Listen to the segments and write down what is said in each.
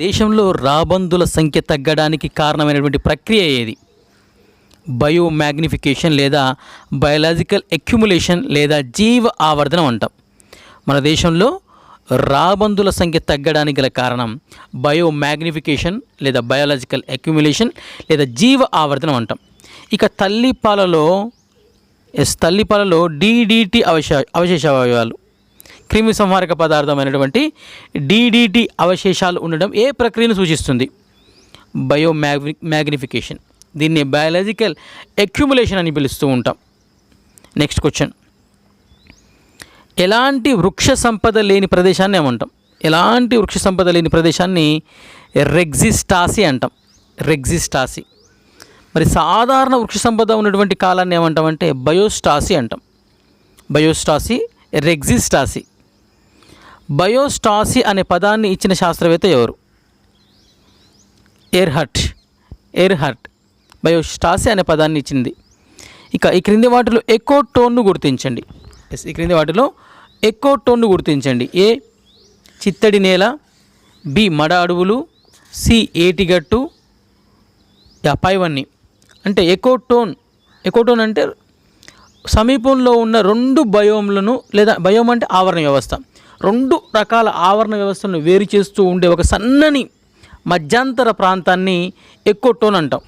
దేశంలో రాబందుల సంఖ్య తగ్గడానికి కారణమైనటువంటి ప్రక్రియ ఏది? బయోమాగ్నిఫికేషన్ లేదా బయోలాజికల్ అక్యుములేషన్ లేదా జీవ ఆవర్ధనం అంటాం. మన దేశంలో రాబందుల సంఖ్య తగ్గడానికి గల కారణం బయోమాగ్నిఫికేషన్ లేదా బయోలాజికల్ అక్యుములేషన్ లేదా జీవ ఆవర్ధనం అంటాం. ఇక తల్లిపాలలో DDT అవశేష అవయవాలు, క్రిమి సంహారక పదార్థమైనటువంటి DDT అవశేషాలు ఉండడం ఏ ప్రక్రియను సూచిస్తుంది? బయోమాగ్నిఫికేషన్. దీన్ని బయాలజికల్ అక్యుములేషన్ అని పిలుస్తూ ఉంటాం. నెక్స్ట్ క్వశ్చన్, ఎలాంటి వృక్ష సంపద లేని ప్రదేశాన్ని ఏమంటాం? ఎలాంటి వృక్ష సంపద లేని ప్రదేశాన్ని రెగ్జిస్టాసి అంటాం. రెగ్జిస్టాసి. మరి సాధారణ వృక్ష సంపద ఉన్నటువంటి కాలాన్ని ఏమంటామంటే బయోస్టాసి అంటాం. బయోస్టాసి, రెగ్జిస్టాసి. బయోస్టాసి అనే పదాన్ని ఇచ్చిన శాస్త్రవేత్త ఎవరు? ఎర్హర్ట్ బయోస్టాసి అనే పదాన్ని ఇచ్చింది. ఇక ఈ క్రింది వాటిలో ఎకోటోన్ను గుర్తించండి. ఈ క్రింది వాటిలో ఎకోటోన్ను గుర్తించండి. ఏ చిత్తడి నేల, బి మడ అడవులు, సి ఏటిగట్టు, పైవన్నీ. అంటే ఎకోటోన్ అంటే సమీపంలో ఉన్న రెండు బయోమ్లను, లేదా బయోమ్ అంటే ఆవరణ వ్యవస్థ, రెండు రకాల ఆవరణ వ్యవస్థలను వేరు చేస్తూ ఉండే ఒక సన్నని మధ్యంతర ప్రాంతాన్ని ఎకోటోన్ అంటాం.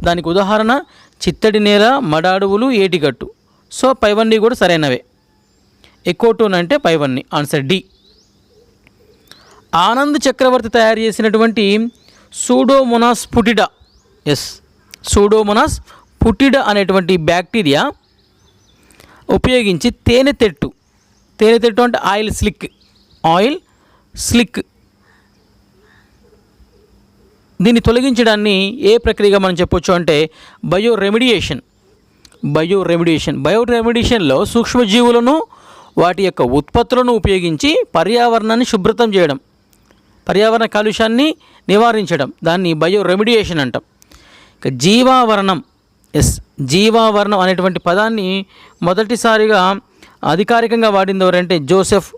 దానికి ఉదాహరణ చిత్తడి నేల, మడ అడవులు, ఏటిగట్టు. సో పైవన్నీ కూడా సరైనవే. ఎకోటోన్ అంటే పైవన్నీ. Answer D. ఆనంద్ చక్రవర్తి తయారు చేసినటువంటి సూడోమోనాస్ పుటిడా, సూడోమోనాస్ పుటిడా అనేటువంటి బ్యాక్టీరియా ఉపయోగించి తేనెతెట్టు అంటే ఆయిల్ స్లిక్ దీన్ని తొలగించడాన్ని ఏ ప్రక్రియగా మనం చెప్పొచ్చు అంటే బయోరెమిడియేషన్లో సూక్ష్మజీవులను, వాటి యొక్క ఉత్పత్తులను ఉపయోగించి పర్యావరణాన్ని శుభ్రతం చేయడం, పర్యావరణ కాలుష్యాన్ని నివారించడం, దాన్ని బయోరెమిడియేషన్ అంటాం. ఇక జీవావరణం అనేటువంటి పదాన్ని మొదటిసారిగా అధికారికంగా వాడింది ఎవరంటే జోసెఫ్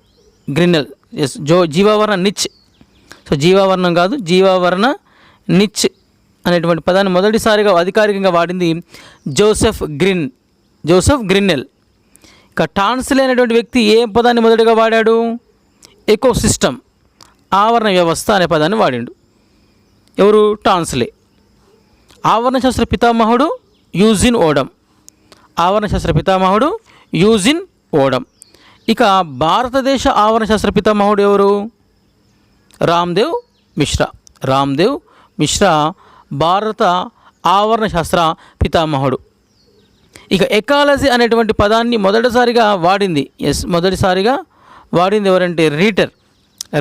గ్రిన్నెల్. జీవావరణ నిచ్. సో జీవావరణం కాదు, జీవావరణ నిచ్ అనేటువంటి పదాన్ని మొదటిసారిగా అధికారికంగా వాడింది జోసెఫ్ గ్రిన్నెల్. ఇక టాన్స్లే అనేటువంటి వ్యక్తి ఏ పదాన్ని మొదటిగా వాడాడు? ఎకోసిస్టమ్, ఆవరణ వ్యవస్థ అనే పదాన్ని వాడిండు. ఎవరు? టాన్స్లే. ఆవరణ శాస్త్ర పితామహుడు యూజిన్ ఓడమ్. ఇక భారతదేశ ఆవరణ శాస్త్ర పితామహుడు ఎవరు? రామ్దేవ్ మిశ్రా భారత ఆవరణ శాస్త్ర పితామహుడు. ఇక ఎకాలజీ అనేటువంటి పదాన్ని మొదటిసారిగా వాడింది ఎవరంటే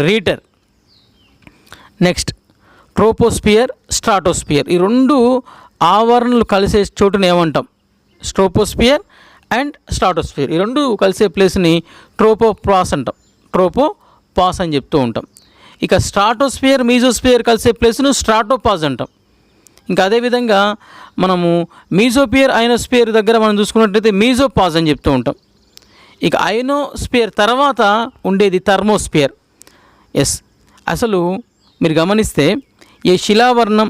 రీటర్. Next, troposphere, stratosphere. ఈ రెండు ఆవరణలు కలిసే చోటుని ఏమంటాం? Troposphere and stratosphere. ఈ రెండు కలిసే ప్లేస్ని ట్రోపోపాస్ అని చెప్తూ ఉంటాం. ఇక స్ట్రాటోస్పియర్, మీజోస్పియర్ కలిసే ప్లేస్ను స్ట్రాటోపాజ్ అంటాం. ఇంకా అదేవిధంగా మనము మీజోపియర్, ఐనోస్పియర్ దగ్గర మనం చూసుకున్నట్లయితే మీజోపాజ్ అని చెప్తూ ఉంటాం. ఇక ఐనోస్పియర్ తర్వాత ఉండేది థర్మోస్పియర్. అసలు మీరు గమనిస్తే ఈ శిలావరణం,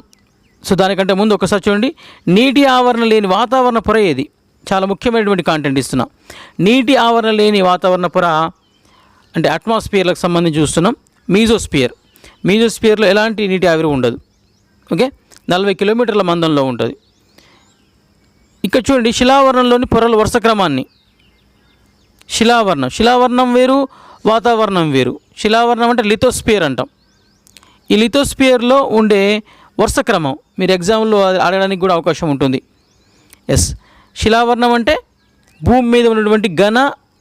సో దానికంటే ముందు ఒకసారి చూడండి, నీటి ఆవరణ లేని వాతావరణ పొర ఏది? చాలా ముఖ్యమైనటువంటి కాంటెంట్ ఇస్తున్నాం. నీటి ఆవరణ లేని వాతావరణ పొర అంటే అట్మాస్ఫియర్లకు సంబంధించి చూస్తున్నాం. మీజోస్పియర్లో ఎలాంటి నీటి ఆవిరి ఉండదు. ఓకే, 40 కిలోమీటర్ల మందంలో ఉంటుంది. ఇక్కడ చూడండి, శిలావరణంలోని పొరల వరుస క్రమాన్ని, శిలావరణం వేరు, వాతావరణం వేరు. శిలావరణం అంటే లిథోస్పియర్ అంటాం. ఈ లిథోస్పియర్లో ఉండే వరుస క్రమం మీరు ఎగ్జామ్లో అడగడానికి కూడా అవకాశం ఉంటుంది. శిలావరణం అంటే భూమి మీద ఉన్నటువంటి ఘన,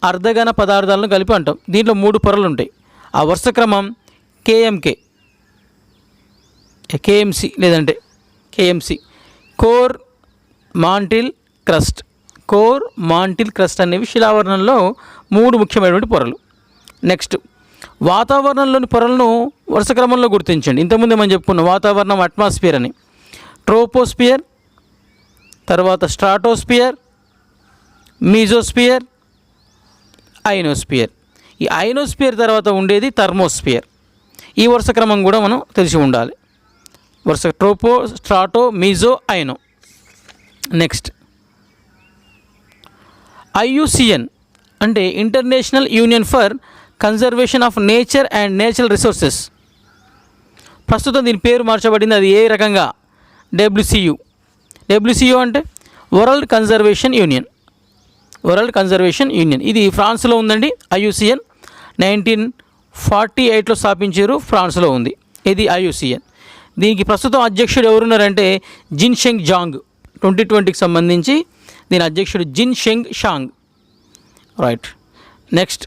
అర్ధఘన పదార్థాలను కలిపి అంటాం. దీంట్లో 3 పొరలు ఉంటాయి. ఆ వరుస క్రమం కేఎంసి లేదంటే కేఎంసి, కోర్, మాంటిల్, క్రస్ట్ అనేవి శిలావరణంలో 3 ముఖ్యమైనటువంటి పొరలు. నెక్స్ట్, వాతావరణంలోని పొరలను వరుస క్రమంలో గుర్తించండి. ఇంతకుముందే మనం చెప్పుకున్నాం వాతావరణం అట్మాస్ఫియర్ అని. ట్రోపోస్పియర్, తర్వాత స్ట్రాటోస్పియర్, మీజోస్పియర్, ఐనోస్పియర్. ఈ ఐనోస్పియర్ తర్వాత ఉండేది థర్మోస్పియర్. ఈ వరుస క్రమం కూడా మనం తెలిసి ఉండాలి. వరుస ట్రోపో, స్ట్రాటో, మీజో, ఐనో. నెక్స్ట్ IUCN అంటే international union for conservation of nature and natural resources. ప్రస్తుతం దీని పేరు మార్చబడింది. అది ఏ రకంగా? WCU అంటే వరల్డ్ కన్జర్వేషన్ యూనియన్. ఇది ఫ్రాన్స్లో ఉందండి. IUCN 1948లో స్థాపించారు, ఫ్రాన్స్లో ఉంది. ఇది IUCN. దీనికి ప్రస్తుతం అధ్యక్షుడు ఎవరున్నారంటే జిన్షెంగ్ జాంగ్. 2020కి సంబంధించి దీని అధ్యక్షుడు జిన్షెంగ్ షాంగ్. రైట్. నెక్స్ట్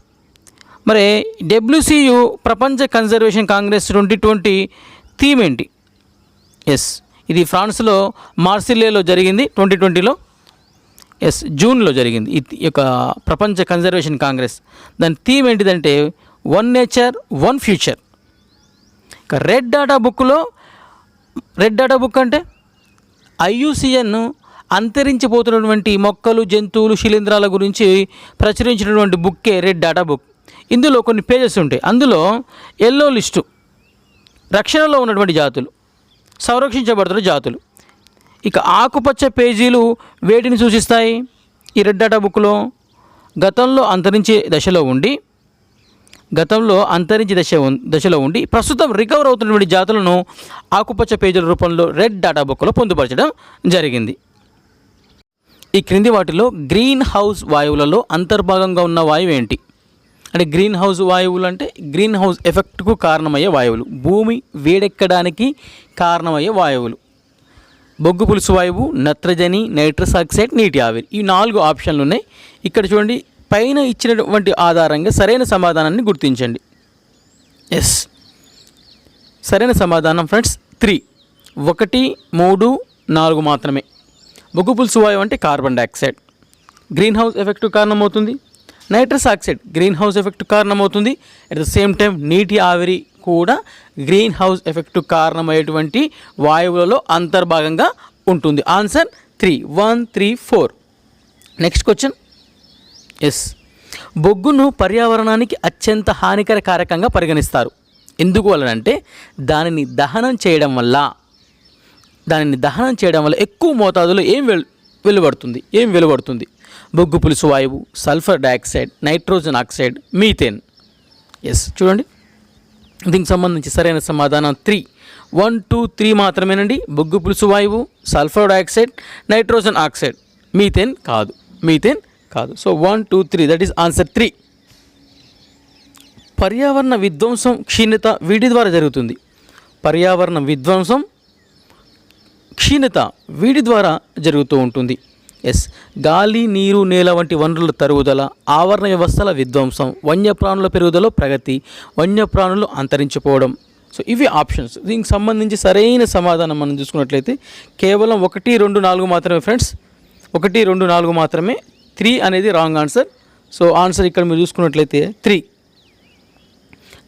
మరి WCU ప్రపంచ కన్జర్వేషన్ కాంగ్రెస్ 2020 థీమ్ ఏంటి? ఇది ఫ్రాన్స్లో మార్సిలేలో జరిగింది 2020లో. జూన్లో జరిగింది ఈ యొక్క ప్రపంచ కన్జర్వేషన్ కాంగ్రెస్. దాని థీమ్ ఏంటిదంటే వన్ నేచర్ వన్ ఫ్యూచర్. ఇక రెడ్ డాటా బుక్ అంటే IUCN అంతరించిపోతున్నటువంటి మొక్కలు, జంతువులు, శిలీంధ్రాల గురించి ప్రచురించినటువంటి బుక్కే రెడ్ డాటా బుక్. ఇందులో కొన్ని పేజెస్ ఉంటాయి. అందులో ఎల్లో లిస్టు రక్షణలో ఉన్నటువంటి జాతులు, సంరక్షించబడుతున్న జాతులు. ఇక ఆకుపచ్చ పేజీలు వేటిని సూచిస్తాయి? ఈ రెడ్ డాటా బుక్లో గతంలో అంతరించే దశలో ఉండి ప్రస్తుతం రికవర్ అవుతున్నటువంటి జాతులను ఆకుపచ్చ పేజీల రూపంలో రెడ్ డాటా బుక్లో పొందుపరచడం జరిగింది. ఈ క్రింది వాటిలో గ్రీన్ హౌస్ వాయువులలో అంతర్భాగంగా ఉన్న వాయువు ఏంటి? అంటే గ్రీన్ హౌస్ వాయువులు అంటే గ్రీన్ హౌస్ ఎఫెక్ట్కు కారణమయ్యే వాయువులు, భూమి వేడెక్కడానికి కారణమయ్యే వాయువులు. బొగ్గు పులుసు వాయువు, నత్రజని, నైట్రస్ ఆక్సైడ్, నీటి ఆవిరి. ఈ 4 ఆప్షన్లు ఉన్నాయి. ఇక్కడ చూడండి, పైన ఇచ్చినటువంటి ఆధారంగా సరైన సమాధానాన్ని గుర్తించండి. సరైన సమాధానం ఫ్రెండ్స్ 3, 1, 3, 4 మాత్రమే. బొగ్గు పులుసు వాయువు అంటే carbon dioxide green house effect కారణమవుతుంది. Nitrous oxide green house effect కారణమవుతుంది. అట్ ద సేమ్ టైం నీటి ఆవిరి కూడా గ్రీన్ హౌస్ ఎఫెక్ట్ కారణమయ్యేటువంటి వాయువులలో అంతర్భాగంగా ఉంటుంది. ఆన్సర్ 3, 1, 3, 4. Next question. బొగ్గును పర్యావరణానికి అత్యంత హానికర కారకంగా పరిగణిస్తారు. ఎందుకు వలనంటే దానిని దహనం చేయడం వల్ల ఎక్కువ మోతాదులో ఏం వెలువడుతుంది? బొగ్గు పులుసు వాయువు, sulphur dioxide, nitrogen oxide, methane. చూడండి, దీనికి సంబంధించి సరైన సమాధానం 3, 1, 2, 3 మాత్రమేనండి. బొగ్గు పులుసు వాయువు, sulphur dioxide, nitrogen oxide, methane కాదు. So 1, 2, 3 that is answer 3. పర్యావరణ విధ్వంసం, క్షీణత వీటి ద్వారా జరుగుతుంది. పర్యావరణ విధ్వంసం, క్షీణత వీటి ద్వారా జరుగుతూ ఉంటుంది. గాలి, నీరు, నేల వంటి వనరుల తరుగుదల, ఆవరణ వ్యవస్థల విధ్వంసం, వన్యప్రాణుల పెరుగుదల, ప్రగతి, వన్యప్రాణులు అంతరించిపోవడం. సో ఇవి ఆప్షన్స్. దీనికి సంబంధించి సరైన సమాధానం మనం చూసుకున్నట్లయితే కేవలం 1, 2, 4 మాత్రమే ఫ్రెండ్స్. 1, 2, 4 మాత్రమే. 3 అనేది రాంగ్ ఆన్సర్. సో ఆన్సర్ ఇక్కడ మీరు చూసుకున్నట్లయితే 3.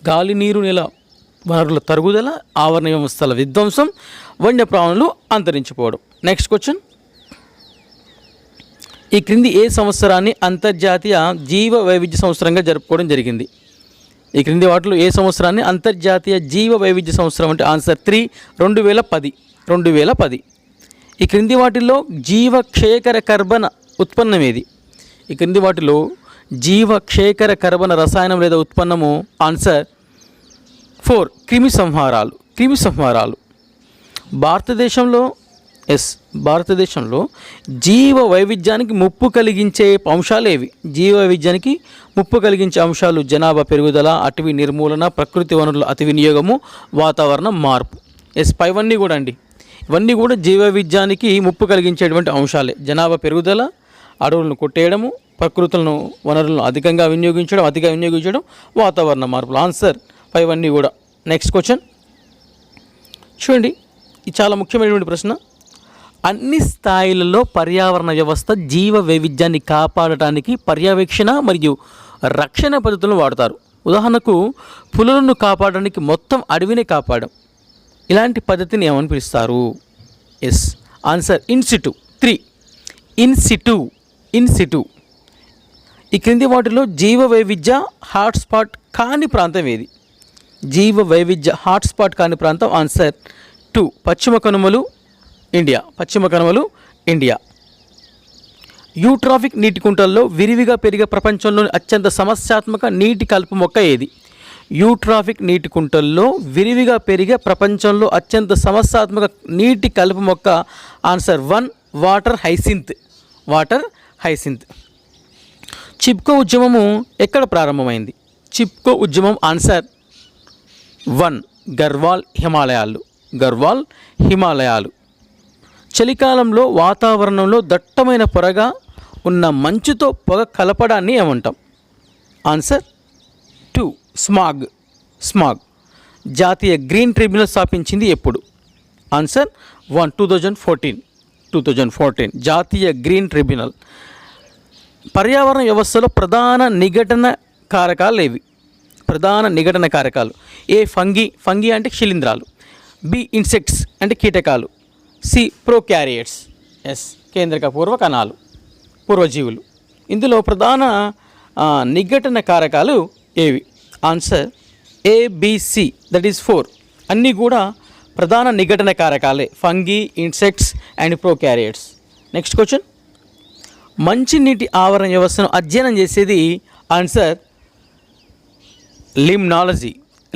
గాలి, నీరు, నేల వనరుల తరుగుదల, ఆవరణ వ్యవస్థల విధ్వంసం, వన్యప్రాణులు అంతరించిపోవడం. Next question. ఈ క్రింది ఏ సంవత్సరాన్ని అంతర్జాతీయ జీవ వైవిధ్య సంవత్సరంగా జరుపుకోవడం జరిగింది? ఈ క్రింది వాటిలో ఏ సంవత్సరాన్ని అంతర్జాతీయ జీవ వైవిధ్య సంవత్సరం అంటే ఆన్సర్ 3, 2010. ఈ క్రింది వాటిల్లో జీవ క్షయకర కర్బన ఉత్పన్నం ఏది? ఈ క్రింది వాటిలో జీవ క్షయకర కర్బన రసాయనం లేదా ఉత్పన్నము ఆన్సర్ 4, క్రిమి సంహారాలు. భారతదేశంలో జీవ వైవిధ్యానికి ముప్పు కలిగించే అంశాలు ఏవి? జీవ వైవిధ్యానికి ముప్పు కలిగించే అంశాలు జనాభా పెరుగుదల, అటవీ నిర్మూలన, ప్రకృతి వనరుల అతి వినియోగము, వాతావరణ మార్పు. పైవన్నీ కూడా అండి, ఇవన్నీ కూడా జీవ వైవిధ్యానికి ముప్పు కలిగించేటువంటి అంశాలే. జనాభా పెరుగుదల, అడవులను కొట్టేయడము, ప్రకృతులను వనరులను అతిగా వినియోగించడం, వాతావరణ మార్పులు. ఆన్సర్ పైవన్నీ కూడా. నెక్స్ట్ క్వశ్చన్ చూడండి, ఇది చాలా ముఖ్యమైనటువంటి ప్రశ్న. అన్ని స్థాయిలలో పర్యావరణ వ్యవస్థ జీవ వైవిధ్యాన్ని కాపాడటానికి పర్యవేక్షణ మరియు రక్షణ పద్ధతులను వాడతారు. ఉదాహరణకు పులులను కాపాడడానికి మొత్తం అడవిని కాపాడడం. ఇలాంటి పద్ధతిని ఏమని పిలుస్తారు? Answer in situ. 3, ఇన్సిటు. ఈ క్రింది వాటిలో జీవ వైవిధ్య హాట్స్పాట్ కాని ప్రాంతం ఏది? జీవ వైవిధ్య హాట్స్పాట్ కాని ప్రాంతం? ఆన్సర్ 2 పశ్చిమ కనుమలు ఇండియా. యూట్రాఫిక్ నీటి కుంటల్లో విరివిగా పెరిగే ప్రపంచంలోని అత్యంత సమస్యాత్మక నీటి కలుపు మొక్క ఏది? యూట్రాఫిక్ నీటి కుంటల్లో విరివిగా పెరిగే ప్రపంచంలో అత్యంత సమస్యాత్మక నీటి కలుపు మొక్క? Answer 1 water hyacinth. చిప్కో ఉద్యమము ఎక్కడ ప్రారంభమైంది? చిప్కో ఉద్యమం ఆన్సర్ 1 గర్వాల్ హిమాలయాలు. చలికాలంలో వాతావరణంలో దట్టమైన పొరగా ఉన్న మంచుతో పొగ కలపడాన్ని ఏమంటాం? Answer 2 smog. జాతీయ గ్రీన్ ట్రిబ్యునల్ స్థాపించింది ఎప్పుడు? ఆన్సర్ 1 2014 జాతీయ గ్రీన్ ట్రిబ్యునల్. పర్యావరణ వ్యవస్థలో ప్రధాన నిఘటన కారకాలు? ఏ ఫంగి అంటే శిలీంధ్రాలు, బి ఇన్సెక్ట్స్ అంటే కీటకాలు, సి ప్రోక్యారియట్స్, ఎస్ కేంద్రక పూర్వ కణాలు పూర్వజీవులు. ఇందులో ప్రధాన నిఘటన కారకాలు ఏవి? Answer ABC, that is 4. అన్నీ కూడా ప్రధాన నిఘటన కారకాలే, fungi, insects and prokaryotes. Next question, మంచినీటి ఆవరణ వ్యవస్థను అధ్యయనం చేసేది? Answer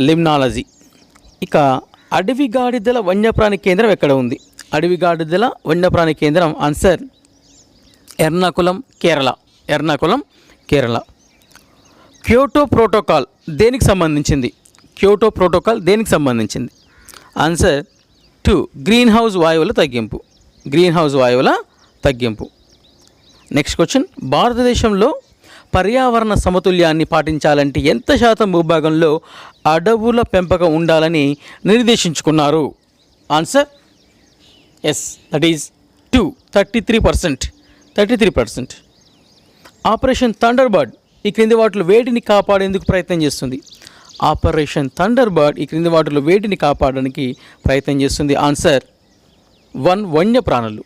limnology. ఇక అడవిగాడిదల వన్యప్రాణి కేంద్రం ఎక్కడ ఉంది? అడవిగాడిదల వన్యప్రాణి కేంద్రం answer Ernakulam Kerala. Kyoto protocol దేనికి సంబంధించింది? ఆన్సర్ 2 గ్రీన్ హౌస్ వాయువుల తగ్గింపు. నెక్స్ట్ క్వశ్చన్, భారతదేశంలో పర్యావరణ సమతుల్యాన్ని పాటించాలంటే ఎంత శాతం భూభాగంలో అడవుల పెంపకం ఉండాలని నిర్దేశించుకున్నారు? Answer yes, that is 2 33%. Operation thunderbird ఈ క్రింది వాటిలో వేటిని కాపాడేందుకు ప్రయత్నం చేస్తుంది? ఆపరేషన్ థండర్బర్డ్ ఈ క్రింది వాటిలో వేటిని కాపాడడానికి ప్రయత్నం చేస్తుంది? ఆన్సర్ 1 వన్యప్రాణులు.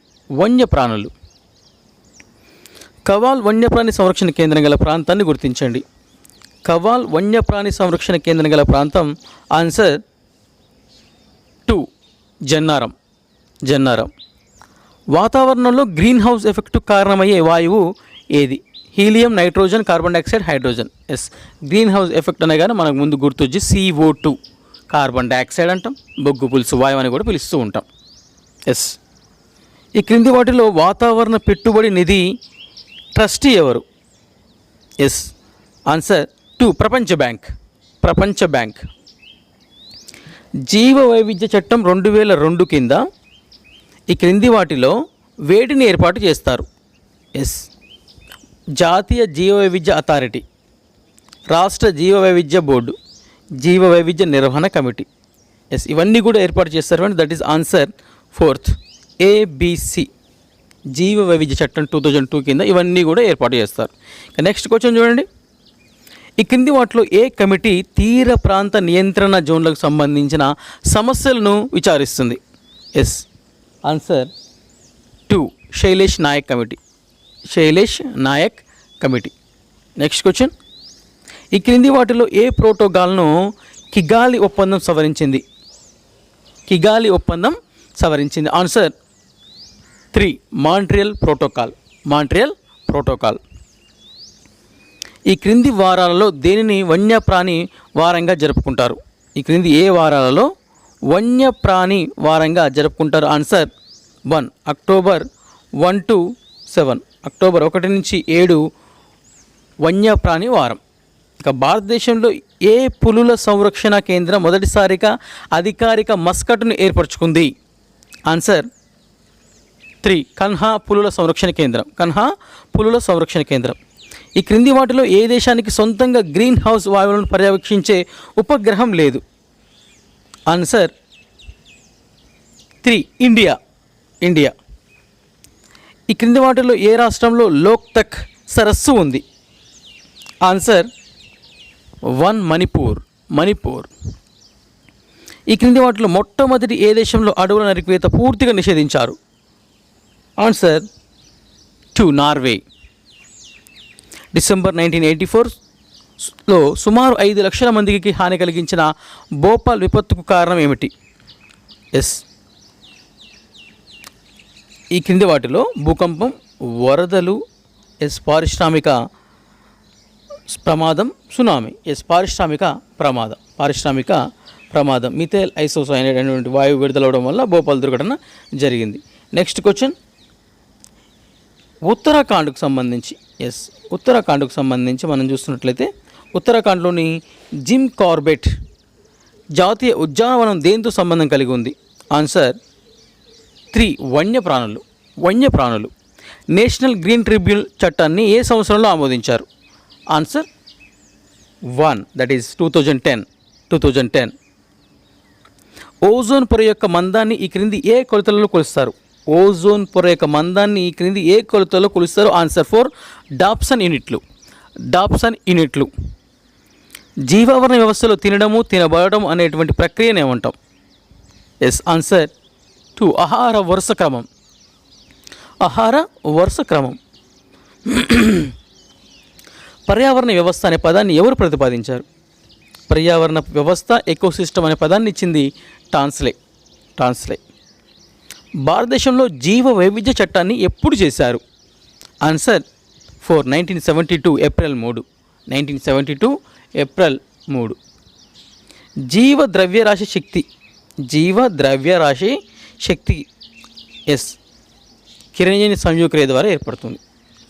కవాల్ వన్యప్రాణి సంరక్షణ కేంద్రం గల ప్రాంతాన్ని గుర్తించండి. కవాల్ వన్యప్రాణి సంరక్షణ కేంద్రం గల ప్రాంతం ఆన్సర్ 2 జన్నారం. వాతావరణంలో గ్రీన్ హౌస్ ఎఫెక్ట్ కారణమయ్యే వాయువు ఏది? Helium, nitrogen, carbon dioxide, hydrogen. Yes, green house effect అనగానే మనకు ముందు గుర్తొచ్చి CO2 కార్బన్ డైఆక్సైడ్ అంటాం, బొగ్గు పులుసు వాయువు అని కూడా పిలుస్తూ ఉంటాం. ఎస్, ఈ క్రింది వాటిలో వాతావరణ పెట్టుబడి నిధి ట్రస్టీ ఎవరు? ఎస్, ఆన్సర్ 2 ప్రపంచ బ్యాంక్. జీవ వైవిధ్య చట్టం 2002 కింద ఈ క్రింది వాటిలో వేటిని ఏర్పాటు చేస్తారు? ఎస్, జాతీయ జీవ వైవిధ్య అథారిటీ, రాష్ట్ర జీవ వైవిధ్య బోర్డు, జీవ వైవిధ్య నిర్వహణ కమిటీ. ఎస్, ఇవన్నీ కూడా ఏర్పాటు చేస్తారు. That is answer 4th ABC, జీవ వైవిధ్య చట్టం 2002 కింద ఇవన్నీ కూడా ఏర్పాటు చేస్తారు. నెక్స్ట్ క్వశ్చన్ చూడండి, ఈ క్రింది వాటిలో ఏ కమిటీ తీర ప్రాంత నియంత్రణ జోన్లకు సంబంధించిన సమస్యలను విచారిస్తుంది? Yes, answer 2 Shailesh Nayak committee. Next question, ఈ క్రింది వాటిలో ఏ ప్రోటోకాల్ను కిగాలి ఒప్పందం సవరించింది? Answer 3 Montreal protocol. ఈ క్రింది వారాలలో దేనిని వన్యప్రాణి వారంగా జరుపుకుంటారు? ఈ క్రింది ఏ వారాలలో వన్యప్రాణి వారంగా జరుపుకుంటారు? ఆన్సర్ 1 అక్టోబర్ 1 to 7, అక్టోబర్ 1 నుంచి 7 వన్యప్రాణి వారం. ఇక భారతదేశంలో ఏ పులుల సంరక్షణ కేంద్రం మొదటిసారిగా అధికారిక మస్కట్ను ఏర్పరచుకుంది? ఆన్సర్ 3 కన్హా పులుల సంరక్షణ కేంద్రం. ఈ క్రింది వాటిలో ఏ దేశానికి సొంతంగా గ్రీన్ హౌస్ వాయువులను పర్యవేక్షించే ఉపగ్రహం లేదు? Answer 3 India. ఈ క్రింది వాటిలో ఏ రాష్ట్రంలో లోక్తక్ సరస్సు ఉంది? ఆన్సర్ 1 మణిపూర్. ఈ క్రింది వాటిలో మొట్టమొదటి ఏ దేశంలో అడవుల నరికివేత పూర్తిగా నిషేధించారు? Answer 2 Norway. డిసెంబర్ 1984 లో సుమారు 5 లక్షల మందికి హాని కలిగించిన భోపాల్ విపత్తుకు కారణం ఏమిటి? ఎస్, ఈ క్రింది వాటిలో భూకంపం, వరదలు, ఎస్ పారిశ్రామిక ప్రమాదం, సునామీ. ఎస్ పారిశ్రామిక ప్రమాదం మిథైల్ ఐసోసైనైడ్ అనేటువంటి వాయువు విడుదలవడం వల్ల భోపాల్ దుర్ఘటన జరిగింది. నెక్స్ట్ క్వశ్చన్, ఉత్తరాఖండ్కు సంబంధించి మనం చూస్తున్నట్లయితే ఉత్తరాఖండ్లోని జిమ్ కార్బెట్ జాతీయ ఉద్యానవనం దేంతో సంబంధం కలిగి ఉంది? ఆన్సర్ 3 వన్యప్రాణులు. నేషనల్ గ్రీన్ ట్రిబ్యూనల్ చట్టాన్ని ఏ సంవత్సరంలో ఆమోదించారు? Answer 1, that is 2010. ఓజోన్ పొర యొక్క మందాన్ని ఈ క్రింది ఏ కొలతలలో కొలుస్తారు? ఆన్సర్ 4, డాప్సన్ యూనిట్లు. జీవావరణ వ్యవస్థలో తినడము, తినబడడం అనేటువంటి ప్రక్రియను ఏమంటాం? ఎస్, ఆన్సర్ 2, ఆహార వరుస క్రమం. పర్యావరణ వ్యవస్థ అనే పదాన్ని ఎవరు ప్రతిపాదించారు? పర్యావరణ వ్యవస్థ, ఎకోసిస్టమ్ అనే పదాన్ని ఇచ్చింది టాన్స్లే. భారతదేశంలో జీవ వైవిధ్య చట్టాన్ని ఎప్పుడు చేశారు? Answer 4, 1972 April 3. జీవ ద్రవ్యరాశి శక్తి ఎస్ కిరణజన్య సంయోగక్రియ ద్వారా ఏర్పడుతుంది,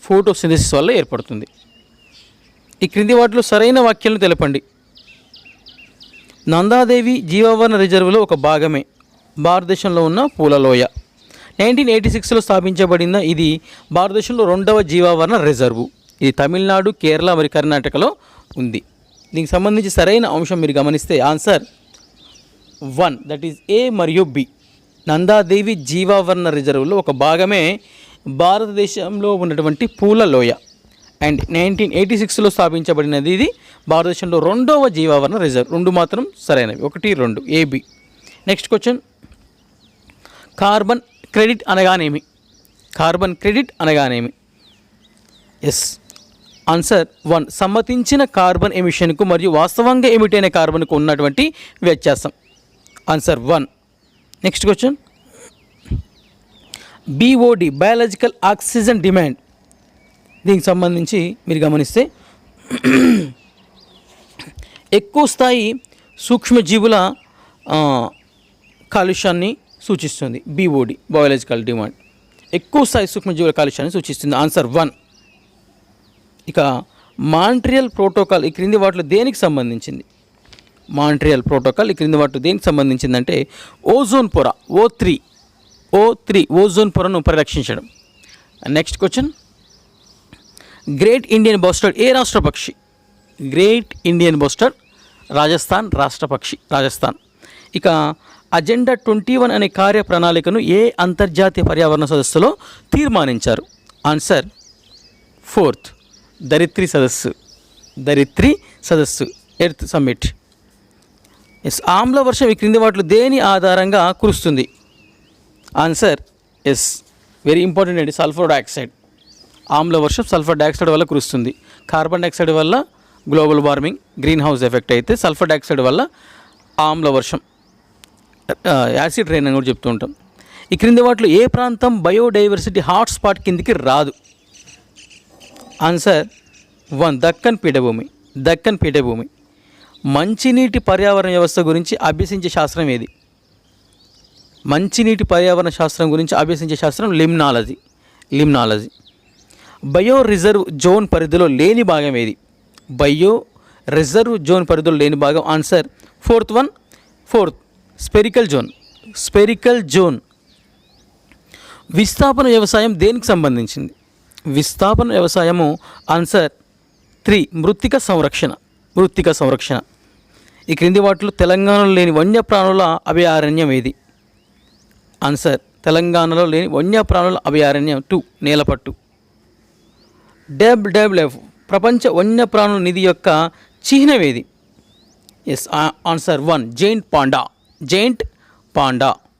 ఫోటోసింథసిస్ వల్ల ఏర్పడుతుంది. ఈ క్రింది వాటిలో సరైన వాక్యాలను తెలపండి. నందాదేవి జీవావరణ రిజర్వులో ఒక భాగమే భారతదేశంలో ఉన్న పూలలోయ. 1986లో స్థాపించబడిన ఇది భారతదేశంలో 2వ జీవావరణ రిజర్వు. ఇది తమిళనాడు, కేరళ మరియు కర్ణాటకలో ఉంది. దీనికి సంబంధించి సరైన అంశం మీరు గమనిస్తే ఆన్సర్ 1, దట్ ఈస్ ఏ మరియు బి. నందాదేవి జీవావరణ రిజర్వులో ఒక భాగమే భారతదేశంలో ఉన్నటువంటి పూలలోయ. అండ్ 1986లో స్థాపించబడినది. ఇది భారతదేశంలో 2వ జీవావరణ రిజర్వ్. 2 మాత్రం సరైనవి, 1, 2 A B. Next question, carbon credit అనగానేమి? ఎస్, ఆన్సర్ 1, సమ్మతించిన కార్బన్ ఎమిషన్కు మరియు వాస్తవంగా ఎమిట్ అయిన కార్బన్కు ఉన్నటువంటి వ్యత్యాసం. Answer 1. Next question, BOD biological oxygen demand. దీనికి సంబంధించి మీరు గమనిస్తే ఎక్కువ స్థాయి సూక్ష్మజీవుల కాలుష్యాన్ని సూచిస్తుంది. BOD బయాలజికల్ డిమాండ్ ఎక్కువ స్థాయి సూక్ష్మజీవుల కాలుష్యాన్ని సూచిస్తుంది. ఆన్సర్ 1. ఇక మాంట్రియల్ ప్రోటోకాల్ ఈ క్రింది వాటిలో దేనికి సంబంధించింది? అంటే ఓజోన్ పొర O3 ఓజోన్ పొరను పరిరక్షించడం. Next question, great Indian bustard ఏ రాష్ట్ర పక్షి? రాజస్థాన్. ఇక అజెండా 21 అనే కార్య ప్రణాళికను ఏ అంతర్జాతీయ పర్యావరణ సదస్సులో తీర్మానించారు? ఆన్సర్ 4th, ధరిత్రి సదస్సు ఎర్త్ సమ్మిట్. ఎస్, ఆమ్ల వర్షం ఈ క్రింది వాటిలో దేని ఆధారంగా కురుస్తుంది? ఆన్సర్ ఎస్, వెరీ ఇంపార్టెంట్ అండి, సల్ఫర్ డైఆక్సైడ్. ఆమ్ల వర్షం సల్ఫర్ డైఆక్సైడ్ వల్ల కురుస్తుంది. కార్బన్ డైఆక్సైడ్ వల్ల global warming, green house effect అయితే సల్ఫర్ డైఆక్సైడ్ వల్ల ఆమ్ల వర్షం, యాసిడ్ రెయిన్ అని కూడా చెప్తూ ఉంటాం. ఈ క్రింది వాటిలో ఏ ప్రాంతం బయోడైవర్సిటీ హాట్స్పాట్ కిందికి రాదు? ఆన్సర్ 1, దక్కన్ పీఠభూమి. మంచినీటి పర్యావరణ వ్యవస్థ గురించి అభ్యసించే శాస్త్రం ఏది? మంచినీటి పర్యావరణ శాస్త్రం గురించి అభ్యసించే శాస్త్రం లిమ్నాలజీ. బయో రిజర్వ్ జోన్ పరిధిలో లేని భాగం ఏది? Answer 4th, spherical zone. విస్థాపన వ్యవసాయం దేనికి సంబంధించింది? ఆన్సర్ 3, మృత్తిక సంరక్షణ. ఈ క్రింది వాటిలో తెలంగాణలో లేని వన్యప్రాణుల అభయారణ్యం ఏది? ఆన్సర్, తెలంగాణలో లేని వన్యప్రాణుల అభయారణ్యం 2, నేలపట్టు. WWF ప్రపంచ వన్యప్రాణుల నిధి యొక్క చిహ్నం ఏది? Yes, answer 1, giant panda.